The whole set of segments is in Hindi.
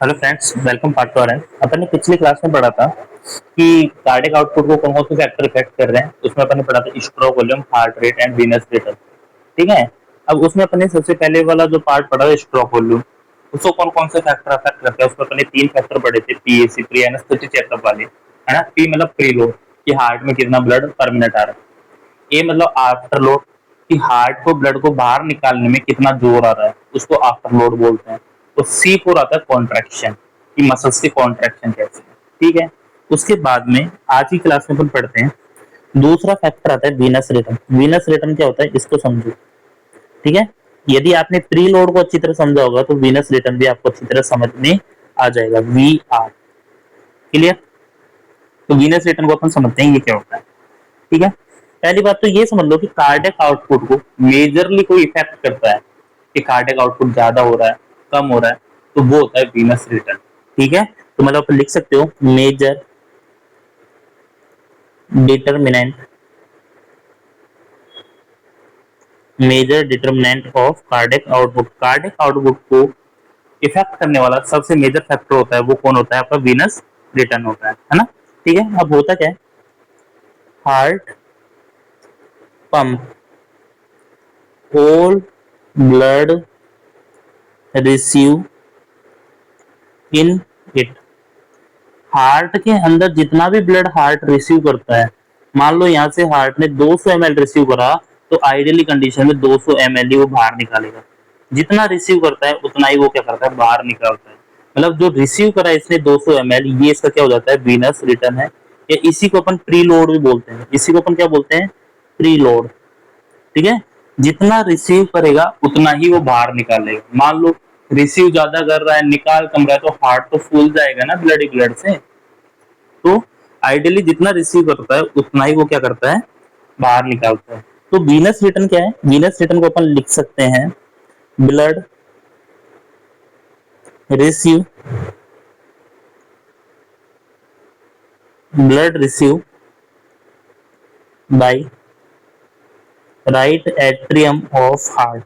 Hello friends, welcome part two है। अपन ने पिछली क्लास में पढ़ा था कि कार्डियक आउटपुट को कौन कौन से फैक्टर इफेक्ट कर रहे हैं। उसमें अपन ने पढ़ा था stroke volume, heart rate and venous return. ठीक है। अब उसमें अपन ने सबसे पहले वाला जो पार्ट पढ़ा स्ट्रोक वॉल्यूम, उसको कौन कौन से फैक्टर अफेक्ट करते हैं। उसमें अपन ने तीन फैक्टर पढ़े थे, पीएसी, प्री एनेस्थेटिक चेकअप वाले, है ना। पी मतलब प्री लोड, कि हार्ट में कितना ब्लड पर मिनट आ रहा है। ए मतलब आफ्टर लोड, कि हार्ट को ब्लड को बाहर निकालने में कितना जोर आ रहा है, उसको आफ्टर लोड बोलते हैं। तो सी फोर आता है कॉन्ट्रैक्शन, कि मसल्स की कॉन्ट्रैक्शन कैसे है। ठीक है। उसके बाद में आज की क्लास में अपन पढ़ते हैं दूसरा फैक्टर आता है वीनस रिटर्न। वीनस रिटर्न क्या होता है, इसको समझो। ठीक है। यदि आपने प्री लोड को अच्छी तरह समझा होगा तो वीनस रिटर्न भी आपको अच्छी तरह समझ में आ जाएगा। We are clear. तो वीनस रिटर्न को अपन समझते हैं ये क्या होता है। ठीक है। पहली बात तो ये समझ लो कि कार्डियक आउटपुट को मेजरली कोई इफेक्ट करता है कि कार्डियक आउटपुट ज्यादा हो रहा है, कम हो रहा है, तो वो होता है वीनस रिटर्न। ठीक है। तो मतलब आप लिख सकते हो major determinant, major determinant of cardiac output. Cardiac output को इफेक्ट करने वाला सबसे मेजर फैक्टर होता है, वो कौन होता है? आपका वीनस रिटर्न होता है ना। ठीक है। अब होता क्या है, heart pump all blood receive in it। Heart के अंदर जितना भी ब्लड हार्ट रिसीव करता है, मान लो यहाँ से हार्ट ने 200 ml रिसीव करा, तो आइडियली कंडीशन में 200 ml ही वो बाहर निकालेगा। जितना रिसीव करता है उतना ही वो क्या करता है, बाहर निकालता है। मतलब जो रिसीव करा इसने 200 ml, ये इसका क्या हो जाता है, वीनस रिटर्न है। या इसी को अपन प्री लोड भी बोलते हैं। इसी को अपन क्या बोलते हैं, प्री लोड। ठीक है। जितना रिसीव करेगा उतना ही वो बाहर निकालेगा। मान लो रिसीव ज्यादा कर रहा है, निकाल कम रहा है, तो हार्ट तो फूल जाएगा ना ब्लड से। तो आइडियली जितना रिसीव करता है उतना ही वो क्या करता है, बाहर निकालता है। तो वीनस रिटर्न क्या है? वीनस रिटर्न को अपन लिख सकते हैं blood receive, blood receive by right atrium of heart.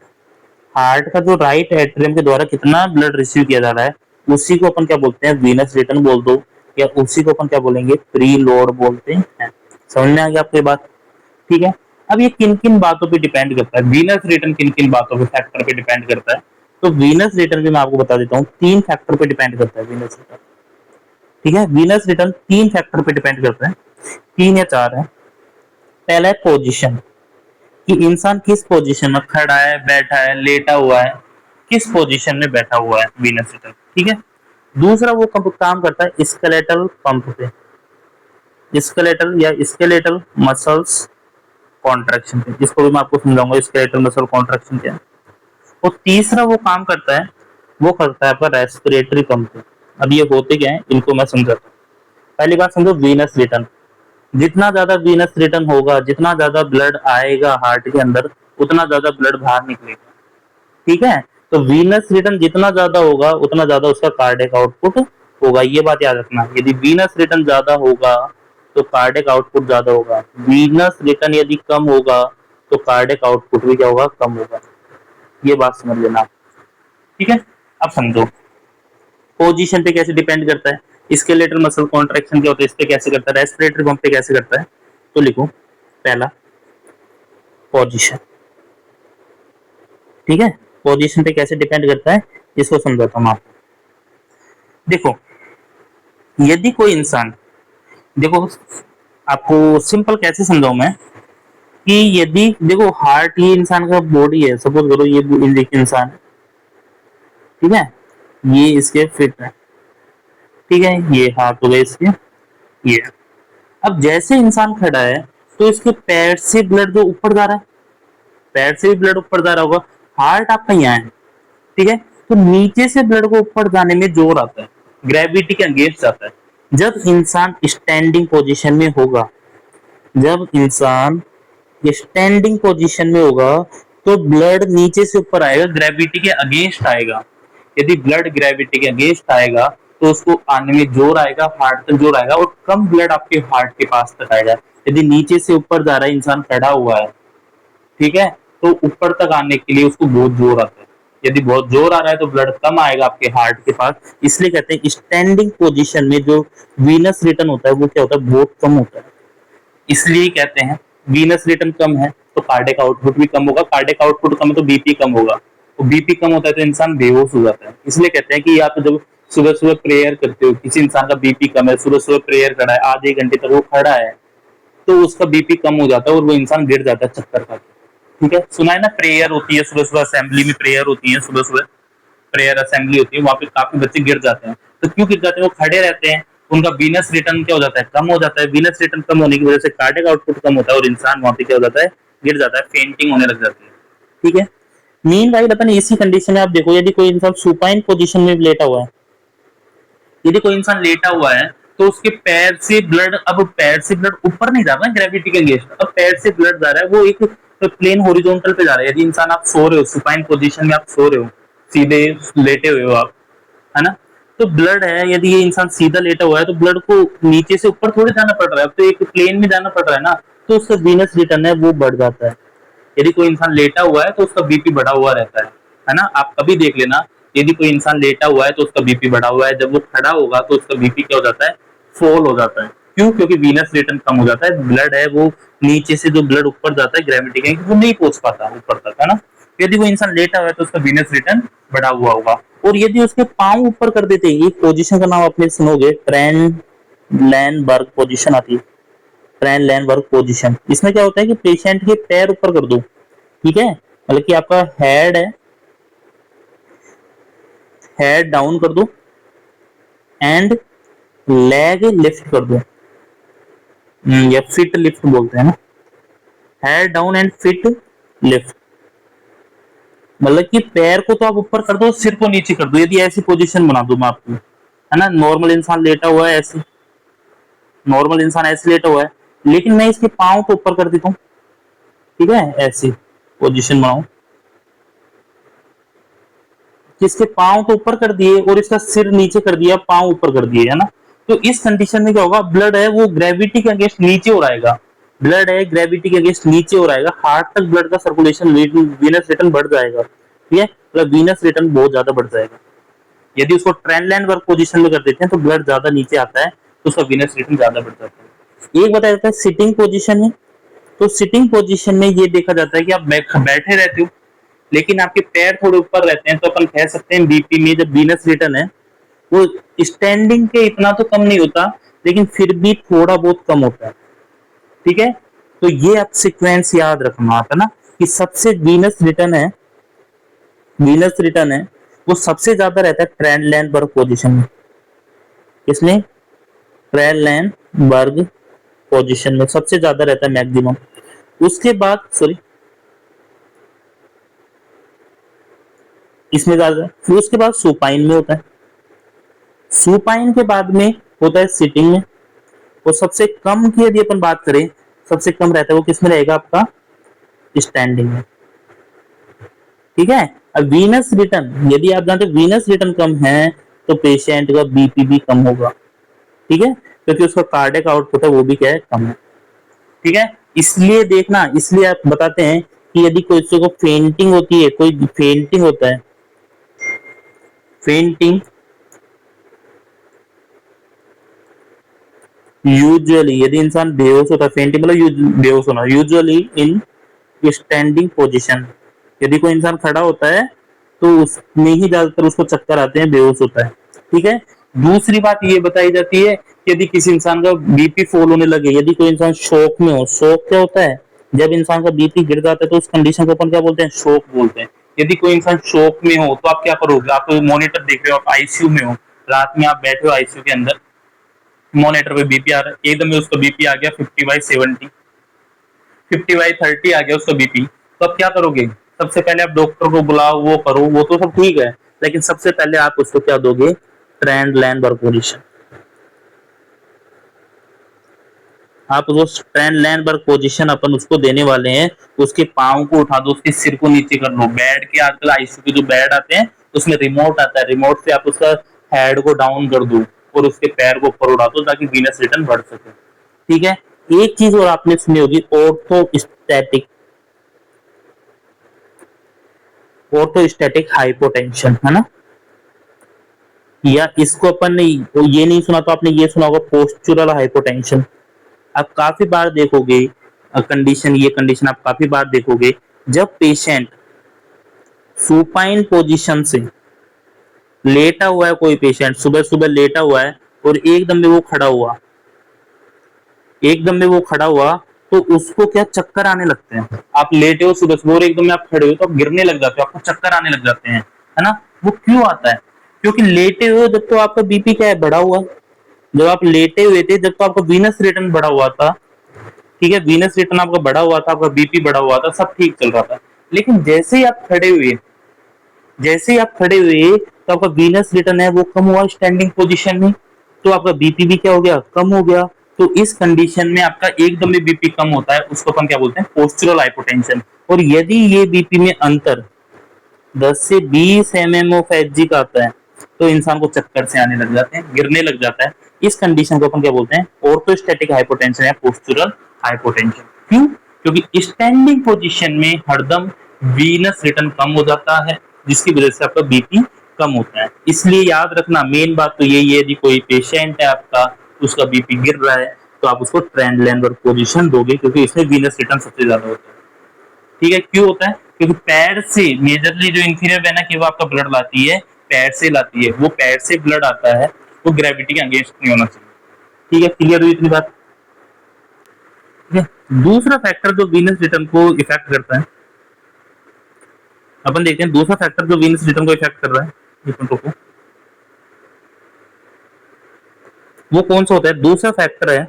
Heart का जो राइट एट्रियम के द्वारा कितना ब्लड रिसीव किया जा रहा है, उसी को अपन क्या बोलते हैं, वीनस रिटर्न बोल दो, या उसी को अपन क्या बोलेंगे, प्री लोड बोलते हैं। समझ में आ गया आपको ये बात? ठीक है। अब ये किन किन बातों पे डिपेंड करता है, वीनस रिटर्न किन किन बातों पे, फैक्टर पे डिपेंड करता है? तो वीनस रिटर्न भी मैं आपको बता देता हूँ, तीन फैक्टर पे डिपेंड करता है वीनस रिटर्न। ठीक है। वीनस रिटर्न तीन फैक्टर पे डिपेंड करता है, तीन या चार है। पहला है पोजिशन, कि इंसान किस पोजीशन में खड़ा है, बैठा है, लेटा हुआ है, किस पोजीशन में बैठा हुआ है, वीनस रिटर्न। ठीक है। दूसरा वो काम करता है स्केलेटल पंप पे, स्केलेटल या स्केलेटल मसल्स कॉन्ट्रैक्शन पे, जिसको भी मैं आपको समझाऊंगा स्केलेटल मसल कॉन्ट्रैक्शन क्या है। और तीसरा वो काम करता है, वो करता है आपका रेस्पिरेटरी पंप पे। अब ये होते क्या है, इनको मैं समझाता हूँ। पहली बात समझो, वीनस रिटर्न। जितना ज्यादा वीनस रिटर्न होगा, जितना ज्यादा ब्लड आएगा हार्ट के अंदर, उतना ज्यादा ब्लड बाहर निकलेगा। ठीक है। तो वीनस रिटर्न जितना ज्यादा होगा उतना ज्यादा उसका कार्डियक आउटपुट होगा। ये बात याद रखना, यदि वीनस रिटर्न ज्यादा होगा तो कार्डियक आउटपुट ज्यादा होगा। वीनस रिटर्न यदि कम होगा तो कार्डियक आउटपुट भी क्या होगा, कम होगा। ये बात समझ लेना। ठीक है। अब समझो पोजीशन पे कैसे डिपेंड करता है, स्केलेटल मसल कॉन्ट्रैक्शन क्या होता है, इस पे कैसे करता है, रेस्पिरेटरी पंप पे कैसे करता है। तो लिखो पहला पोजीशन। ठीक है। पोजीशन पे कैसे डिपेंड करता है, इसको समझाता हूँ आपको। देखो यदि कोई इंसान, देखो आपको सिंपल कैसे समझाऊं मैं, कि यदि देखो हार्ट ये इंसान का बॉडी है, सपोज करो ये इंसान है। ठीक है। ये इसके फिट है। ठीक है। ये हाथ हो गए इसके, ये। अब जैसे इंसान खड़ा है तो इसके पैर से ब्लड जो ऊपर जा रहा है, पैर से भी ब्लड ऊपर जा रहा होगा। हार्ट आपका यहाँ है। ठीक है। तो नीचे से ब्लड को ऊपर जाने में जोर आता है, ग्रेविटी के अगेंस्ट जाता है। जब इंसान स्टैंडिंग पोजीशन में होगा, जब इंसान स्टैंडिंग पोजीशन में होगा, तो ब्लड नीचे से ऊपर आएगा, ग्रेविटी के अगेंस्ट आएगा। यदि ब्लड ग्रेविटी के अगेंस्ट आएगा तो उसको आने में जोर आएगा, हार्ट तक जोर आएगा, और कम ब्लड आपके हार्ट के पास तक आएगा। यदि नीचे से ऊपर जा रहा है, इंसान खड़ा हुआ है, ठीक है, तो ऊपर तक आने के लिए उसको बहुत जोर आता है। यदि बहुत जोर आ रहा है तो ब्लड कम आएगा आपके हार्ट के पास, इसलिए कहते हैं स्टैंडिंग पोजीशन में जो वीनस रिटर्न होता है वो क्या होता है, बहुत कम होता है। इसलिए कहते हैं वीनस रिटर्न कम है तो कार्डियक आउटपुट भी कम होगा, कार्डियक आउटपुट कम है तो बीपी कम होगा, तो बीपी कम होता है तो इंसान बेहोश हो जाता है। इसलिए कहते हैं कि या तो जब सुबह सुबह प्रेयर करते हो, किसी इंसान का बीपी कम है, सुबह सुबह प्रेयर करा है, आधे घंटे तक वो खड़ा है, तो उसका बीपी कम हो जाता है और वो इंसान गिर जाता है चक्कर खा के। ठीक है, सुना है ना, प्रेयर होती है सुबह सुबह, असेंबली में प्रेयर होती है सुबह सुबह, प्रेयर असेंबली होती है, वहां पे काफी बच्चे गिर जाते हैं। तो क्यों गिर जाते हैं, वो खड़े रहते हैं, उनका वीनस रिटर्न क्या हो जाता है, कम हो जाता है। वीनस रिटर्न कम होने की वजह से कार्डियक आउटपुट कम होता है और इंसान वहां पे क्या हो जाता है, गिर जाता है, फेंटिंग होने लग जाती है। ठीक है, मीन वाइल अपन इसी कंडीशन में आप देखो, यदि कोई इंसान सुपाइन पोजीशन में लेटा हुआ है, यदि कोई इंसान लेटा हुआ है तो उसके पैर से ब्लड, अब पैर से ब्लड ऊपर नहीं जा रहा है ग्रेविटी के अगेंस्ट, अब पैर से ब्लड जा रहा है वो एक प्लेन हॉरिजॉन्टल पे जा रहा है। यदि इंसान आप सो रहे हो, सुपाइन पोजीशन में आप सो रहे हो, सीधे लेटे हुए हो आप, है ना, तो ब्लड है, यदि ये इंसान सीधा लेटा हुआ है तो ब्लड को नीचे से ऊपर थोड़ी जाना पड़ रहा है, अब तो एक प्लेन में जाना पड़ रहा है ना, तो उसका वीनस रिटर्न है वो बढ़ जाता है। यदि कोई इंसान लेटा हुआ है तो उसका बीपी बढ़ा हुआ रहता है ना, आप कभी देख लेना, यदि कोई इंसान लेटा हुआ है तो उसका बीपी बढ़ा हुआ है, जब वो खड़ा होगा तो उसका बीपी क्या हो जाता है, फॉल हो जाता है। क्यों, क्योंकि वीनस रिटर्न कम हो जाता है, ब्लड है वो नीचे से जो ब्लड ऊपर जाता है ग्रेविटी के, वो नहीं पहुंच पाता ऊपर तक, है ना। यदि वो इंसान लेटा हुआ है तो उसका वीनस रिटर्न बढ़ा हुआ होगा। और यदि उसके पांव ऊपर कर देते हैं, एक पोजीशन का नाम आपने सुनोगे, ट्रेनलैनबर्ग पोजीशन आती है, ट्रेनलैनबर्ग पोजीशन। इसमें क्या होता है कि पेशेंट के पैर ऊपर कर दो, ठीक है, मतलब कि आपका हेड है, हेड डाउन कर दो एंड लेग लिफ्ट कर दो, या फिट लिफ्ट बोलते हैं ना, head down and fit lift, मतलब कि पैर को तो आप ऊपर कर दो, सिर को नीचे कर दो, यदि ऐसी पोजीशन बना दूं मैं आपको, है ना, नॉर्मल इंसान लेटा हुआ है ऐसे, नॉर्मल इंसान ऐसे लेटा हुआ है, लेकिन मैं इसके पांव को ऊपर कर देता हूँ, ठीक है, ऐसी पोजीशन बनाऊं, इसके पांव तो ऊपर कर दिए और इसका सिर नीचे कर दिया, पांव वीनस कर दिए, है ना, तो इस कंडीशन में क्या होगा, ब्लड है वो ग्रेविटी के अगेंस्ट नीचे हो रहेगा, ब्लड है ग्रेविटी के अगेंस्ट नीचे हो रहेगा, हार्ट तक ब्लड का सर्कुलेशन, वीनस रिटर्न बढ़ जाएगा, ठीक है, मतलब वीनस रिटर्न बहुत ज्यादा बढ़ जाएगा। यदि उसको ट्रेनलैंड वर्क पोजीशन में कर देते हैं तो ब्लड ज्यादा नीचे आता है, तो उसका वीनस रिटर्न ज्यादा बढ़ जाता है। एक बताया जाता है सिटिंग पोजीशन में, तो सिटिंग पोजीशन में ये देखा जाता है कि आप बैठे रहते हो लेकिन आपके पैर थोड़े ऊपर रहते हैं, तो अपन कह सकते हैं बीपी में जब वीनस रिटर्न है वो स्टैंडिंग के इतना तो कम नहीं होता, लेकिन फिर भी थोड़ा बहुत कम होता है। ठीक है, तो ये आप सीक्वेंस याद रखना आता ना, कि सबसे वीनस रिटर्न है वो सबसे ज्यादा रहता है ट्रेनलैंडबर्ग पोजीशन में, इसमें ट्रेनलैंडबर्ग पोजीशन में सबसे ज्यादा रहता है मैक्सिमम। उसके बाद सॉरी, इसमें ज्यादा, फिर उसके बाद सुपाइन में होता है, सुपाइन के बाद में होता है सिटिंग में, और सबसे कम की यदि अपन बात करें, सबसे कम रहता है वो किसमें रहेगा, आपका स्टैंडिंग में। ठीक है, अब वीनस रिटर्न, यदि आप जानते वीनस रिटर्न कम है तो पेशेंट का बीपी भी कम होगा, ठीक है, क्योंकि उसका कार्डियक आउटपुट है वो भी क्या है, कम है। ठीक है, इसलिए देखना, इसलिए आप बताते हैं कि यदि कोई को फेंटिंग होती है, कोई फेंटिंग होता है, फेंटिंग यूजुअली, यदि इंसान बेहोश होता है, फेंटिंग मतलब बेहोश होना, यूजुअली इन स्टैंडिंग पोजीशन, यदि कोई इंसान खड़ा होता है तो उसमें ही ज्यादातर उसको चक्कर आते हैं, बेहोश होता है। ठीक है, दूसरी बात ये बताई जाती है कि यदि किसी इंसान का बीपी फॉल होने लगे, यदि कोई इंसान शॉक में हो, शॉक क्या होता है, जब इंसान का बीपी गिर जाता है तो उस कंडीशन को अपन क्या बोलते हैं, शॉक बोलते हैं। यदि कोई इंसान शॉक में हो तो आप क्या करोगे, आप मॉनिटर देख रहे हो, आप आईसीयू में हो, रात में आप बैठे हो आईसीयू के अंदर, मॉनिटर पे बीपी आ रहा है, एकदम उसका बीपी आ गया 50/70, 50/30 आ गया उसका बीपी, तो आप क्या करोगे, सबसे पहले आप डॉक्टर को बुलाओ, वो करो, वो तो सब ठीक है, लेकिन सबसे पहले आप उसको क्या दोगे, ट्रेनलैंडबर्ग पोजीशन, आप उसको ट्रेनलैंडबर्ग पोजीशन अपन उसको देने वाले हैं। उसके पाँव को उठा दो, उसके सिर को नीचे कर लो, बेड के आजकल आईसीयू के जो बेड आते हैं उसमें रिमोट आता है, रिमोट से आप उसका हेड को डाउन कर दो और उसके पैर को ऊपर उठा दो ताकि वीनस रिटर्न बढ़ सके। ठीक है, एक चीज और आपने सुनी होगी, ऑर्थोस्टैटिक, ऑर्थोस्टैटिक हाइपोटेंशन, है ना। या इसको अपन ने ये नहीं सुना तो आपने ये सुना होगा पोस्चुरल हाइपोटेंशन। आप काफी बार देखोगे कंडीशन, ये कंडीशन आप काफी बार देखोगे जब पेशेंट सुपाइन पोजीशन से लेटा हुआ है, कोई पेशेंट सुबह सुबह लेटा हुआ है और एकदम में वो खड़ा हुआ, एकदम में वो खड़ा हुआ, तो उसको क्या चक्कर आने लगते हैं। आप लेटे हो सुबह सुबह और एकदम में आप खड़े हो तो आप गिरने लग जाते हो, आपको चक्कर आने लग जाते हैं, है ना। वो क्यों आता है? क्योंकि लेटे हुए जब तो आपका बीपी क्या है, बढ़ा हुआ। जब आप लेटे हुए थे जब तो आपका वीनस रिटर्न बढ़ा हुआ था, ठीक है, वीनस रिटर्न आपका बढ़ा हुआ था, आपका बीपी बढ़ा हुआ था, सब ठीक चल रहा था। लेकिन जैसे ही आप खड़े हुए, जैसे ही आप खड़े हुए तो आपका वीनस रिटर्न है वो कम हुआ स्टैंडिंग पोजीशन में, तो आपका बीपी भी क्या हो गया, कम हो गया। तो इस कंडीशन में आपका एकदम में बीपी कम होता है, उसको अपन क्या बोलते हैं, पोस्चुरल हाइपोटेंशन। और यदि ये बीपी में अंतर 10 से 20 mm ऑफ एचजी का आता है तो इंसान को चक्कर से आने लग जाते हैं, गिरने लग जाता है। इस कंडीशन को अपन क्या बोलते हैं, ऑर्थोस्टैटिक हाइपोटेंशन या पोस्चुरल हाइपोटेंशन। क्यों? क्योंकि स्टैंडिंग पोजीशन में हरदम वीनस रिटर्न कम हो जाता है, जिसकी वजह से आपका बीपी कम होता है। इसलिए याद रखना, मेन बात तो यही है, यदि कोई पेशेंट है आपका, उसका बीपी गिर रहा है तो आप उसको ट्रेंडलैंबर पोजीशन दोगे, क्योंकि इसमें वीनस रिटर्न सबसे ज्यादा होता है। ठीक है, क्यों होता है? क्योंकि पैर से मेजरली जो इंफीरियर वेना की वो आपका ब्लड लाती है, पैर से लाती है, वो पैर से ब्लड आता है, वो ग्रेविटी के अगेंस्ट नहीं होना चाहिए। ठीक है, क्लियर हुई इतनी बात? ठीक है। दूसरा फैक्टर जो वीनस रिटर्न को इफेक्ट करता है, अपन देखते हैं दूसरा फैक्टर जो वीनस रिटर्न को इफेक्ट कर रहा है, को वो कौन सा होता है? दूसरा फैक्टर है,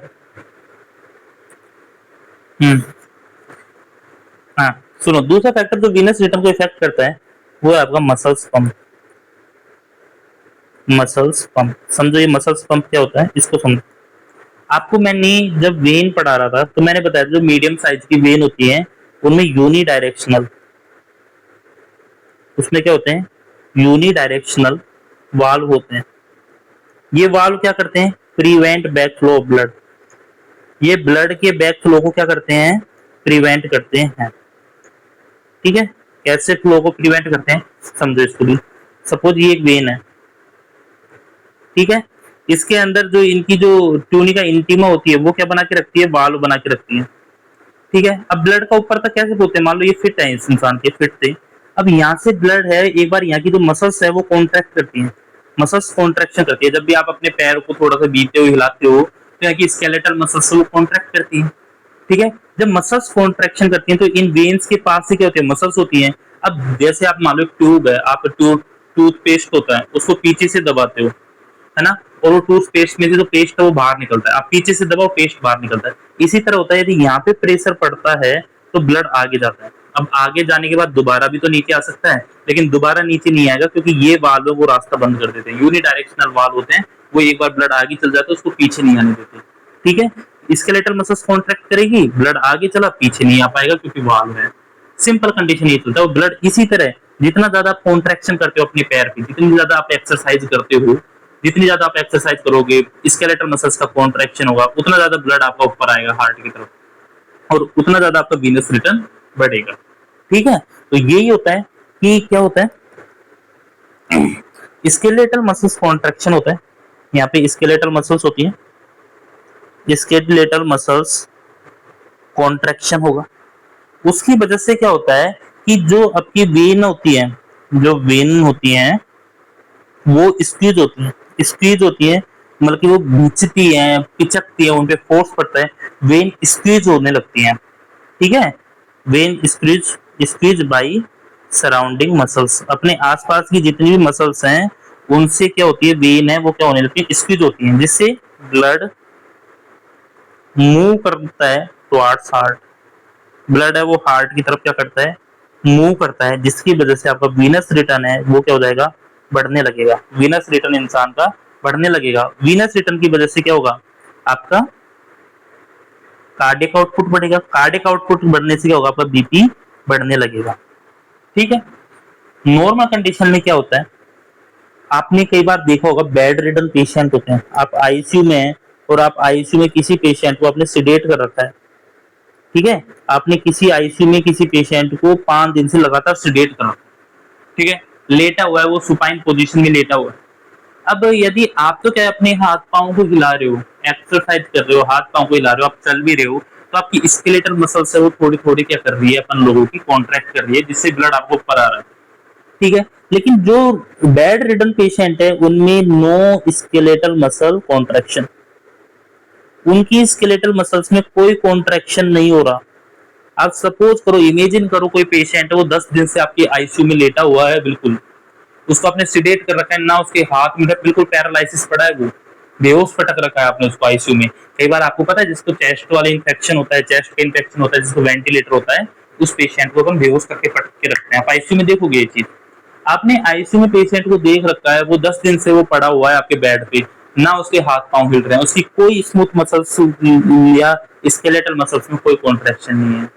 हाँ सुनो, दूसरा फैक्टर जो वीनस रिटर्न को इफेक्ट करता है वो है आपका मसल्स पंप। मसल्स पंप समझो, ये मसल्स पंप क्या होता है इसको समझो। आपको मैंने जब वेन पढ़ा रहा था तो मैंने बताया जो मीडियम साइज की वेन होती है उनमें यूनी डायरेक्शनल, उसमें क्या होते हैं, यूनी डायरेक्शनल वाल्व होते हैं। ये वाल्व क्या करते हैं, prevent back flow of blood. ये ब्लड के बैक फ्लो को क्या करते हैं, प्रिवेंट करते हैं। ठीक है, कैसे फ्लो को प्रिवेंट करते हैं समझो इसको भी। सपोज ये एक वेन है, ठीक है, इसके अंदर जो इनकी जो ट्यूनिका इंटीमा होती है वो क्या बना के रखती है, वाल्व बना के रखती है। ठीक है, अब ब्लड का ऊपर तक कैसे बोलते हैं, मान लो ये फिट है, इस इंसान के फिट थे, अब यहाँ से ब्लड है, एक बार यहाँ की जो मसल्स है वो कॉन्ट्रैक्ट करती हैं, मसल्स कॉन्ट्रैक्शन करती है। जब भी आप अपने पैर को थोड़ा सा बीते हुए हिलाते हो तो यहाँ की स्केलेटल मसल्स वो कॉन्ट्रैक्ट करती हैं। ठीक है, जब मसल्स कॉन्ट्रैक्शन करती हैं तो इन वेन्स के पास से क्या होती है, मसल्स होती हैं। अब जैसे आप मान लो ट्यूब है, आप टूथपेस्ट होता है उसको पीछे से दबाते हो, है ना, और वो टूथपेस्ट में से जो पेस्ट है वो बाहर निकलता है, आप पीछे से दबाओ पेस्ट बाहर निकलता है। इसी तरह होता है, यदि यहाँ पे प्रेशर पड़ता है तो ब्लड आगे जाता है। अब आगे जाने के बाद दोबारा भी तो नीचे आ सकता है, लेकिन दोबारा नीचे नहीं आएगा क्योंकि ये वाल्व वो रास्ता बंद कर देते हैं, यूनिडायरेक्शनल वाल्व होते हैं, वो एक बार ब्लड आगे चल जाता है उसको पीछे नहीं आने देते। ठीक है, स्केलेटल मसल्स कॉन्ट्रैक्ट करेगी, ब्लड आगे चला, पीछे नहीं आ पाएगा क्योंकि वाल्व है। सिंपल कंडीशन ये चलता है। ब्लड इसी तरह जितना ज्यादा आप कॉन्ट्रैक्शन करते हो अपने पैर की, जितनी ज्यादा आप एक्सरसाइज करते हो, जितनी ज्यादा आप एक्सरसाइज करोगे, स्केलेटल मसल्स का कॉन्ट्रैक्शन होगा, उतना ज्यादा ब्लड आपका ऊपर आएगा हार्ट की तरफ, और उतना ज्यादा आपका वीनस रिटर्न बढ़ेगा। ठीक है, तो यही होता है कि क्या होता है, स्केलेटल मसल्स कॉन्ट्रैक्शन होता है, यहाँ पे स्केलेटल मसल्स होती है, स्केलेटल मसल्स कॉन्ट्रैक्शन होगा। उसकी वजह से क्या होता है कि जो आपकी वेन होती है, जो वेन होती है वो स्क्वीज होती है, स्क्वीज होती है मतलब कि वो खींचती है, पिचकती है, उन पे फोर्स पड़ता है, वेन स्क्वीज होने लगती है। ठीक है, when squeeze, squeeze by surrounding muscles, अपने आसपास की जितनी भी मसल्स हैं उनसे क्या होती है, वेन है वो क्या होने लगती है, स्क्वीज होती है, जिससे ब्लड मूव करता है टुवर्ड्स हार्ट। ब्लड है वो हार्ट की तरफ क्या करता है, मूव करता है, जिसकी वजह से आपका वीनस रिटर्न है वो क्या हो जाएगा, बढ़ने लगेगा। वीनस रिटर्न इंसान का बढ़ने लगेगा। वीनस रिटर्न की वजह से क्या होगा, आपका कार्डियक आउटपुट बढ़ेगा, कार्डियक आउटपुट बढ़ने से क्या होगा, आपका बीपी बढ़ने लगेगा। ठीक है, नॉर्मल कंडीशन में क्या होता है, आपने कई बार देखा होगा बेड रिडन पेशेंट होते हैं, आप आईसीयू में हैं और आप आईसीयू में किसी पेशेंट को आपने सिडेट कर रखा है। ठीक है, आपने किसी आईसीयू में किसी पेशेंट को 5 दिन से लगातार सिडेट कर रखा है, ठीक है, लेटा हुआ है, वो सुपाइन पोजीशन में लेटा हुआ है। अब यदि आप तो क्या अपने हाथ पाँव को हिला रहे हो, एक्सरसाइज कर रहे हो, हाथ पाँव को हिला रहे हो, आप चल भी रहे हो, तो आपकी स्केलेटल मसल्स है वो थोड़ी थोड़ी क्या कर रही है, अपन लोगों की कॉन्ट्रैक्ट कर रही है, जिससे ब्लड आपको ऊपर आ रहा है। ठीक है, लेकिन जो बेड रिडन पेशेंट है उनमें नो स्केलेटल मसल कॉन्ट्रैक्शन, उनकी स्केलेटल मसल्स में कोई कॉन्ट्रैक्शन नहीं हो रहा। आप सपोज करो, इमेजिन करो कोई पेशेंट है वो 10 दिन से आपकी आईसीयू में लेटा हुआ है, बिल्कुल उसको आपने सिडेट कर रखा है ना, उसके हाथ में बिल्कुल पैरालिसिस पड़ा है, वो बेहोश पटक रखा है आपने उसको आईसीयू में। कई बार आपको पता है जिसको चेस्ट वाले इंफेक्शन होता है, चेस्ट का इंफेक्शन होता है, जिसको वेंटिलेटर होता है, उस पेशेंट को हम बेहोश करके पटक के रखते हैं। आप आईसीयू में देखोगे ये चीज, आपने आईसीयू में पेशेंट को देख रखा है, वो 10 दिन से वो पड़ा हुआ है आपके बेड पे, ना उसके हाथ पांव हिल रहे हैं, उसकी कोई स्मूथ मसल्स या स्केलेटल मसल्स में कोई कॉन्ट्रैक्शन नहीं है।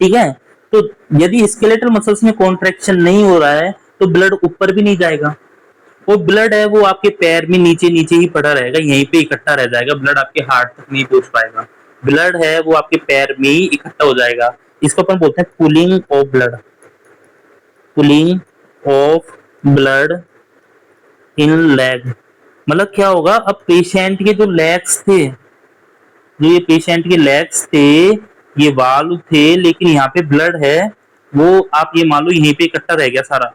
ठीक है, तो यदि स्केलेटल मसल्स में कॉन्ट्रैक्शन नहीं हो रहा है तो ब्लड ऊपर भी नहीं जाएगा, वो ब्लड है वो आपके पैर में नीचे नीचे ही पड़ा रहेगा, यहीं पे इकट्ठा रह जाएगा, ब्लड आपके हार्ट तक नहीं पहुंच पाएगा। ब्लड है वो आपके पैर में ही इकट्ठा हो जाएगा। इसको अपन बोलते हैं cooling of blood, cooling of blood in leg. मतलब क्या होगा, अब पेशेंट के जो लेग्स थे, जो ये पेशेंट के लेग्स थे, ये वाल्व थे, लेकिन यहाँ पे ब्लड है वो आप ये मान लो यहीं पे इकट्ठा रह गया सारा,